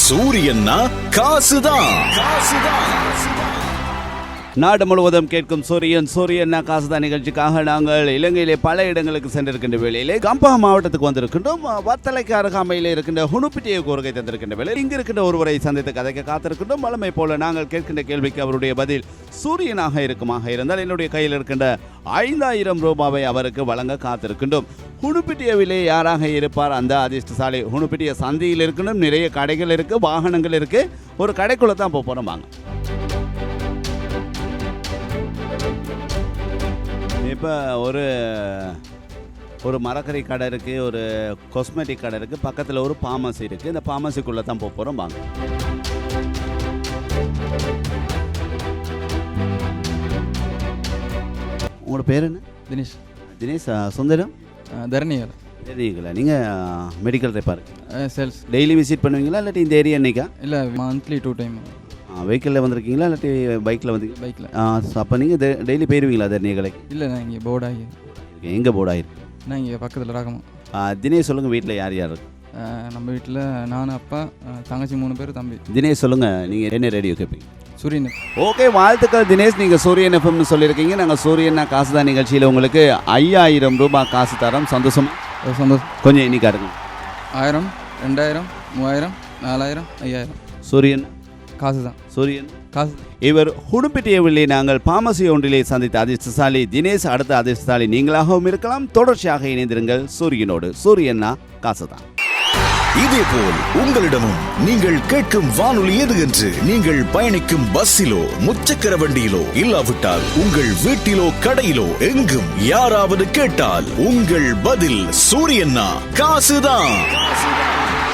சூரியன்னா காசுதான். நாடு முழுவதும் கேட்கும் சூரியன் காசுதான் நிகழ்ச்சிக்காக நாங்கள் இலங்கையிலே பல இடங்களுக்கு சென்றிருக்கின்ற வேளையிலே கம்பா மாவட்டத்துக்கு வந்திருக்கின்றோம். வத்தலைக்கு அருகாமையிலே இருக்கின்ற ஹுனுப்பிட்டியை கோருகை தந்திருக்கின்ற வேலை இங்கு இருக்கின்ற ஒருவரை சந்தித்து கதைக்க காத்திருக்கின்றோம். வழமை போல நாங்கள் கேட்கின்ற கேள்விக்கு அவருடைய பதில் சூரியனாக இருக்குமாக இருந்தால் என்னுடைய கையில் இருக்கின்ற 5000 ரூபாவை அவருக்கு வழங்க காத்திருக்கின்றோம். ஹுனுப்பிட்டியவிலே யாராக இருப்பார் அந்த அதிர்ஷ்டசாலி? ஹுனுப்பிட்டிய சந்தியில் இருக்கணும், நிறைய கடைகள் இருக்கு, வாகனங்கள் இருக்கு. ஒரு கடைக்குள்ள தான் போறோம் வாங்க. இப்போ ஒரு மரக்கறி கடை இருக்குது, ஒரு காஸ்மெட்டிக் கடை இருக்குது, பக்கத்தில் ஒரு ஃபார்மசி இருக்குது. இந்த ஃபார்மசிக்குள்ளே தான் போகிறோம் வாங்க. உங்களோட பேர் என்ன? தினேஷ். தினேஷ். சொந்தம் தரணிகளா? நீங்கள் மெடிக்கல் ரெப்பார் சேல்ஸ் டெய்லி விசிட் பண்ணுவீங்களா இல்லாட்டி இந்த ஏரியா என்னைக்கா? இல்லை, மந்த்லி 2 டைம். வெஹிக்கிளில் வந்திருக்கீங்களா இல்லாட்டி பைக்கில் வந்தீங்க? பைக்கில். அப்போ நீங்கள் டெய்லி போயிடுவீங்களா தரணிகளுக்கு? இல்லை, நான் இங்கே போர்டாகி. எங்கே போர்டாயிருக்கு? நான் இங்கே பக்கத்தில் ராகமா. தினேஷ் சொல்லுங்கள், வீட்டில் யார் யார் இருக்கு? நம்ம வீட்டில் நான், அப்பா, தங்கச்சி 3 பேர், தம்பி. தினேஷ் சொல்லுங்கள், நீங்கள் என்ன ரேடியோ கேட்பீங்க? சூரியன். ஓகே, வாழ்த்துக்கள் தினேஷ். நீங்கள் சூரியன் எஃப்எம்னு சொல்லியிருக்கீங்க. நாங்கள் சூரியன் காசுதான் நிகழ்ச்சியில் உங்களுக்கு 5000 ரூபாய் காசு தரோம். சந்தோஷமா? சந்தோஷம். கொஞ்சம் எண்ணி காட்டுங்க. 1000, 2000, 3000, 4000, 5000. சூரியன் காசு தான். சூரியன் காசு. இவர் ஹுனுப்பிட்டியவிலே நாங்கள் பாமசி ஒன்றிலே சந்தித்த அதிர்ஷ்டசாலி தினேஷ். அடுத்த அதிர்ஷ்டசாலி நீங்களாகவும் இருக்கலாம். தொடர்ச்சியாக இணைந்திருங்கள் சூரியனோடு. சூரியன்னா காசுதான். இதேபோல் உங்களிடமும் நீங்கள் கேட்கும் வானொலி எது என்று நீங்கள் பயணிக்கும் பஸ்ஸிலோ முச்சக்கர வண்டியிலோ இல்லாவிட்டால் உங்கள் வீட்டிலோ கடையிலோ எங்கும் யாராவது கேட்டால் உங்கள் பதில் சூரியன்னா காசுதான்.